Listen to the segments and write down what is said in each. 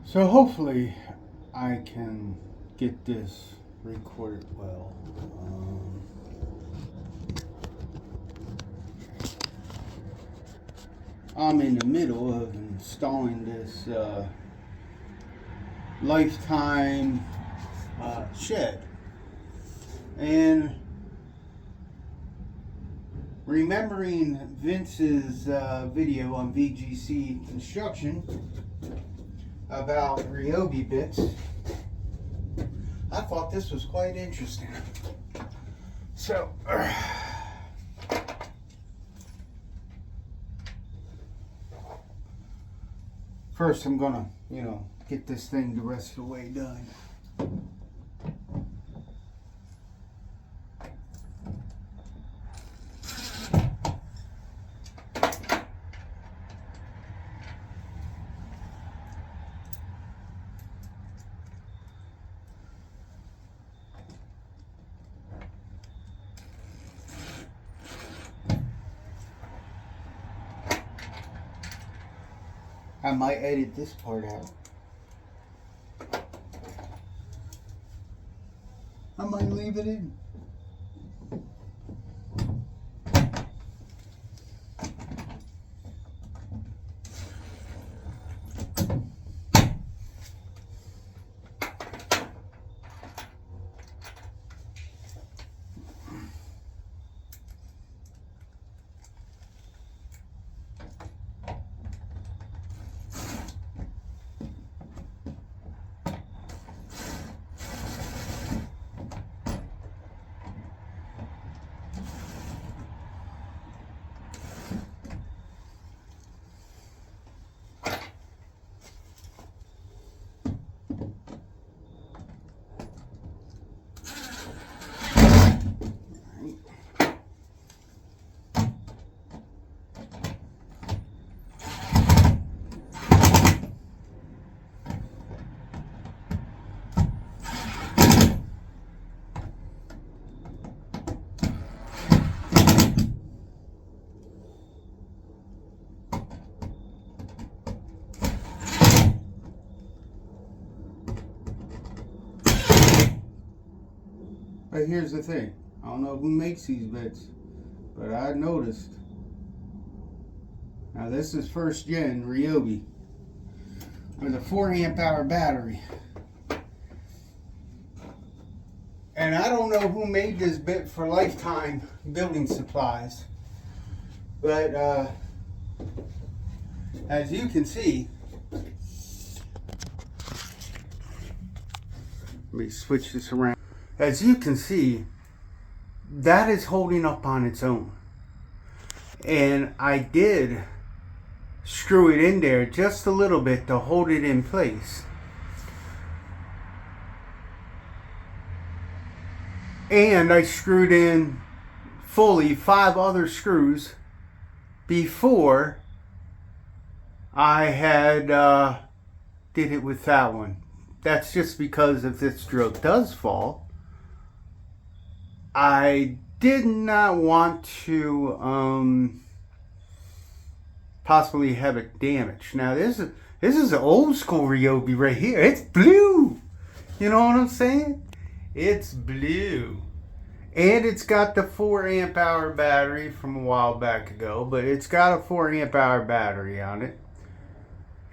So hopefully I can get this recorded well. I'm in the middle of installing this lifetime shed, and remembering Vince's video on VGC construction about Ryobi bits, I thought this was quite interesting. So first I'm gonna, get this thing the rest of the way done. I might edit this part out. I might leave it in. But here's the thing. I don't know who makes these bits, but I noticed. Now this is first gen Ryobi with a 4 amp hour battery. And I don't know who made this bit for Lifetime Building Supplies, but as you can see, let me switch this around. As you can see, that is holding up on its own. And I did screw it in there just a little bit to hold it in place. And I screwed in fully 5 other screws before I had did it with that one. That's just because if this drill does fall, I did not want to possibly have it damaged. Now this is an old school Ryobi right here. It's blue. You know what I'm saying? It's blue. And it's got the 4 amp hour battery from a while back ago, but it's got a 4 amp hour battery on it.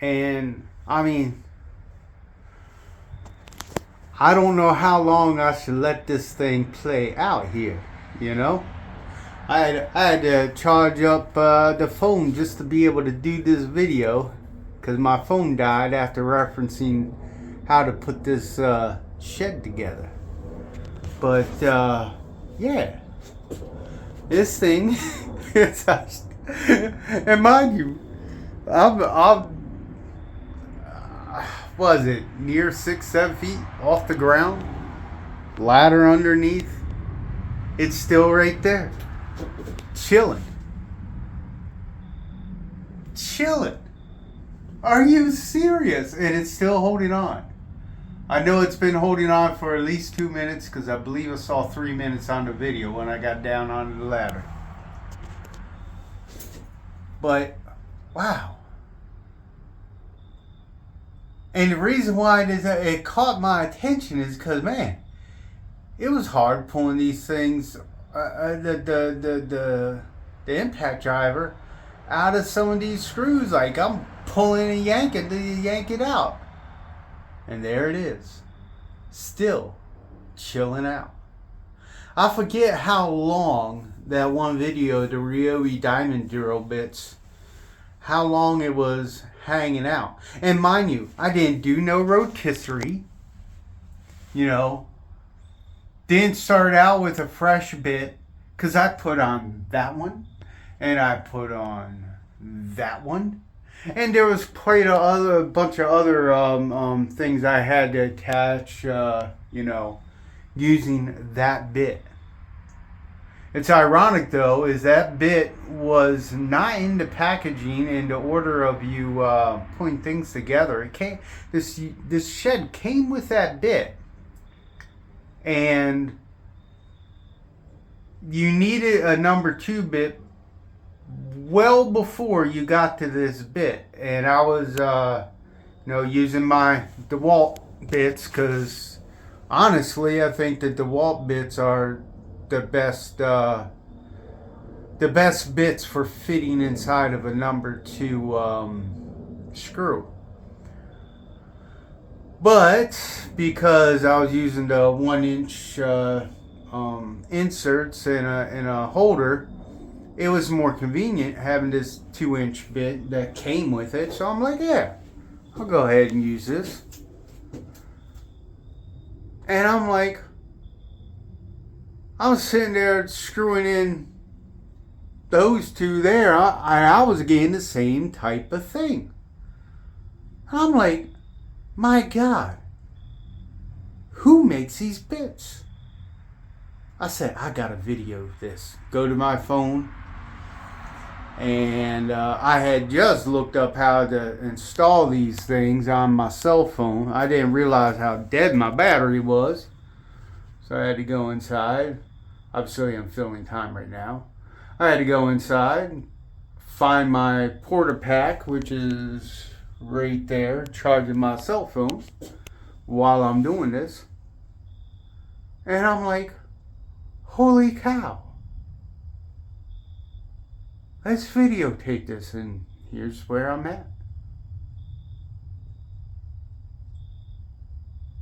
And I mean, I don't know how long I should let this thing play out here, I had to charge up the phone just to be able to do this video, because my phone died after referencing how to put this shed together. But yeah, this thing is, and mind you, I'm was it near 6-7 feet off the ground, ladder underneath. It's still right there, chilling. Are you serious? And it's still holding on. I know it's been holding on for at least 2 minutes, because I believe I saw 3 minutes on the video when I got down onto the ladder. But wow, And the reason why it caught my attention is because, man, it was hard pulling these things, the impact driver, out of some of these screws. Like, I'm pulling and yanking to yank it out. And there it is. Still chilling out. I forget how long that one video, the Ryobi diamond drill bits, how long it was hanging out. And mind you, I didn't do no rotisserie. You know, didn't start out with a fresh bit, because I put on that one and I put on that one, and there was quite a bunch of other things I had to attach, using that bit. It's ironic though, is that bit was not in the packaging in the order of you putting things together. It came, this shed came with that bit, and you needed a number 2 bit well before you got to this bit. And I was using my DeWalt bits, because honestly I think that DeWalt bits are the best bits for fitting inside of a number 2 screw. But because I was using the 1-inch inserts in a holder, it was more convenient having this 2-inch bit that came with it. So I'm like, yeah, I'll go ahead and use this. And I'm like, I was sitting there screwing in those 2 there, and I was getting the same type of thing. I'm like, my God, who makes these bits? I said, I gotta video this. Go to my phone, and I had just looked up how to install these things on my cell phone. I didn't realize how dead my battery was, so I had to go inside. Obviously, I'm filling time right now. I had to go inside, find my porta pack, which is right there, charging my cell phone while I'm doing this. And I'm like, holy cow. Let's videotape this, and here's where I'm at.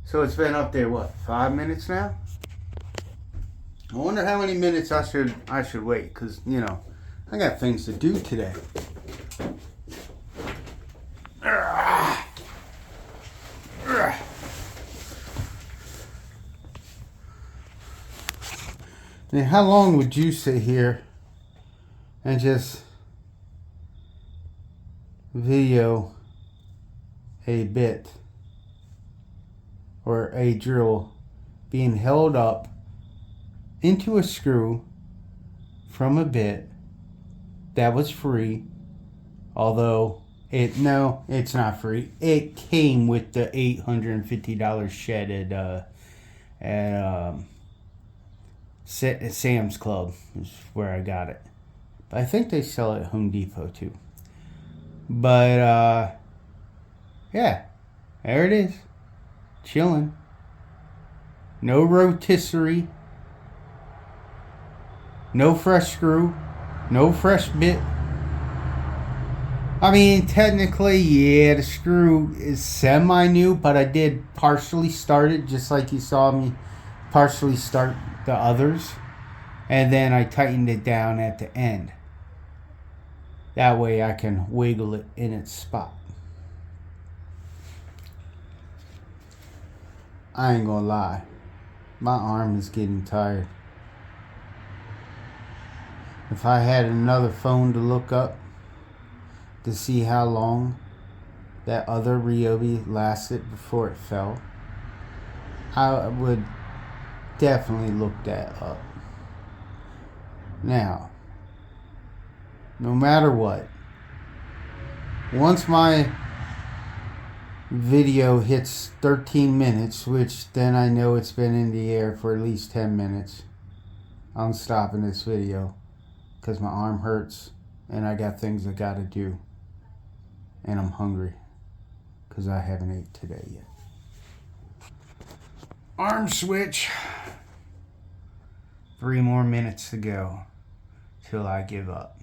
So it's been up there, what, 5 minutes now? I wonder how many minutes I should wait, because, I got things to do today. Now, how long would you sit here and just video a bit or a drill being held up into a screw from a bit that was free, although it's not free. It came with the $850 shed at Sam's Club is where I got it. But I think they sell it at Home Depot too. But yeah, there it is, chilling. No rotisserie. No fresh screw, no fresh bit. I mean, technically, yeah, the screw is semi-new, but I did partially start it, just like you saw me partially start the others. And then I tightened it down at the end. That way I can wiggle it in its spot. I ain't gonna lie, my arm is getting tired. If I had another phone to look up to see how long that other Ryobi lasted before it fell, I would definitely look that up. Now, no matter what, once my video hits 13 minutes, which then I know it's been in the air for at least 10 minutes, I'm stopping this video. Because my arm hurts and I got things I gotta do. And I'm hungry. because I haven't ate today yet. Arm switch. 3 more minutes to go till I give up.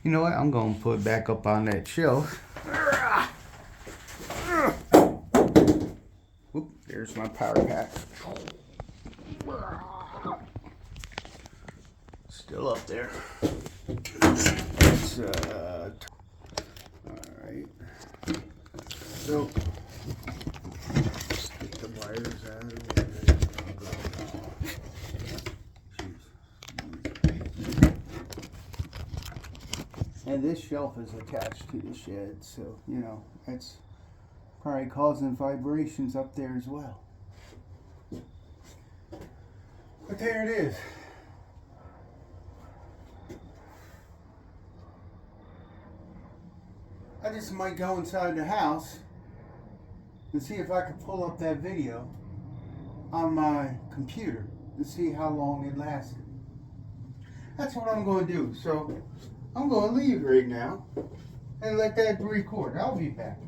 You know what? I'm going to put it back up on that shelf. Oop, there's my power pack. Still up there. It's, alright. So, get the wires out of the way. And this shelf is attached to the shed, so, you know, that's probably causing vibrations up there as well. But there it is. I just might go inside the house and see if I can pull up that video on my computer and see how long it lasted. That's what I'm going to do. So I'm going to leave right now and let that record. I'll be back.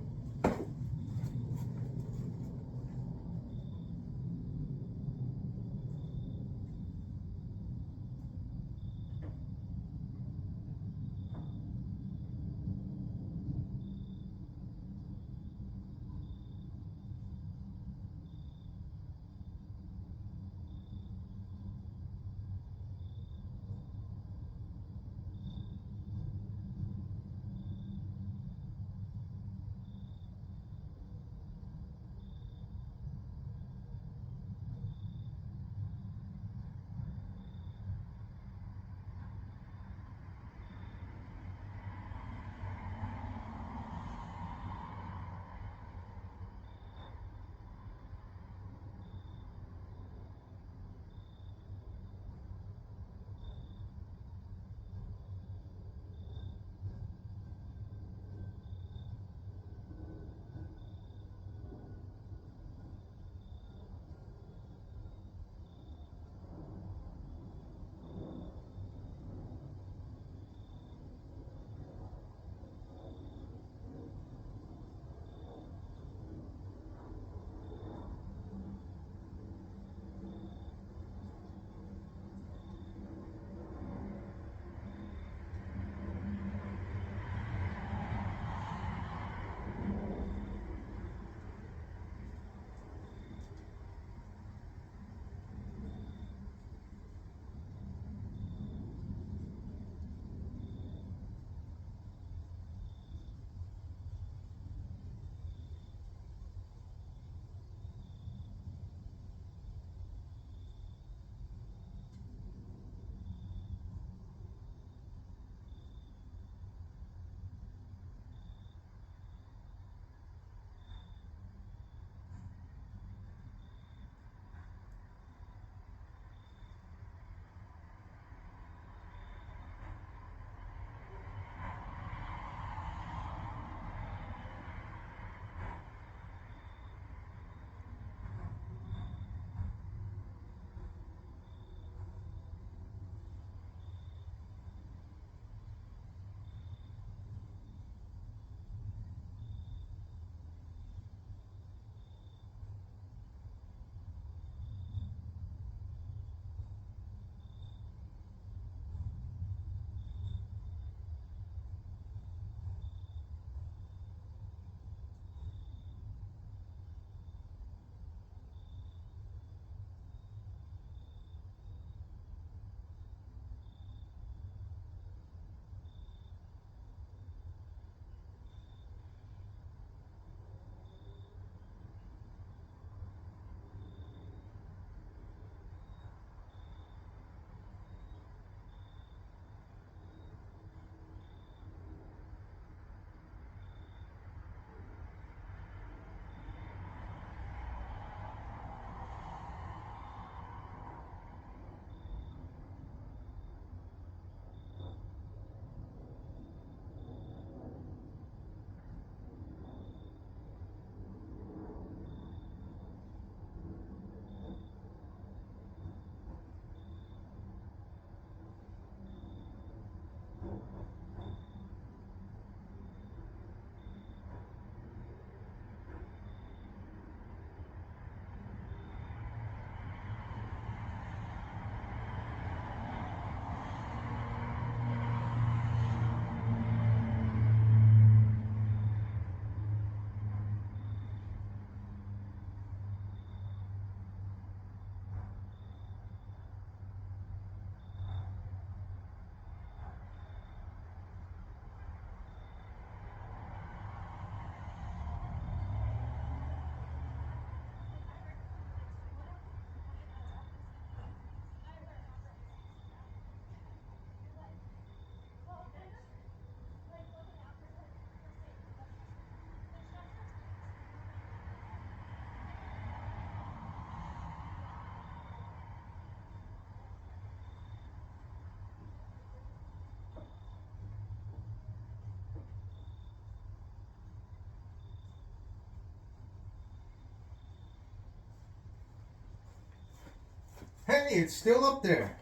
Hey, it's still up there.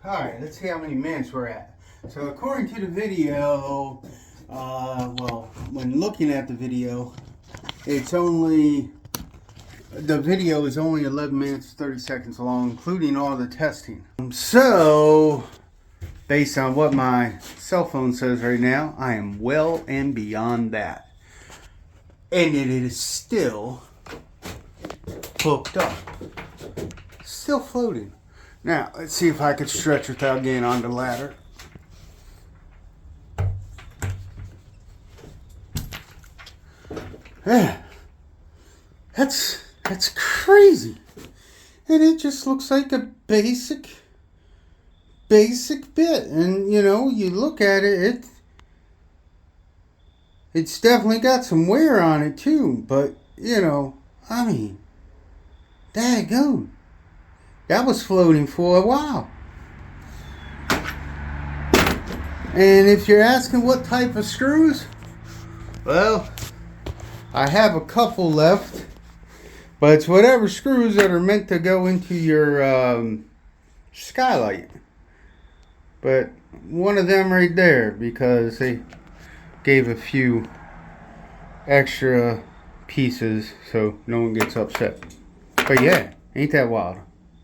Alright, let's see how many minutes we're at. So according to the video, well, when looking at the video, the video is only 11 minutes 30 seconds long, including all the testing. So, based on what my cell phone says right now, I am well and beyond that. And it is still hooked up. Still floating. Now, let's see if I could stretch without getting on the ladder. Yeah. That's crazy. And it just looks like a basic bit. And, you know, you look at it, it's definitely got some wear on it, too. But, you know, I mean, daggone. That was floating for a while. And if you're asking what type of screws, well, I have a couple left. But it's whatever screws that are meant to go into your skylight. But one of them right there, because they gave a few extra pieces so no one gets upset. But yeah, ain't that wild?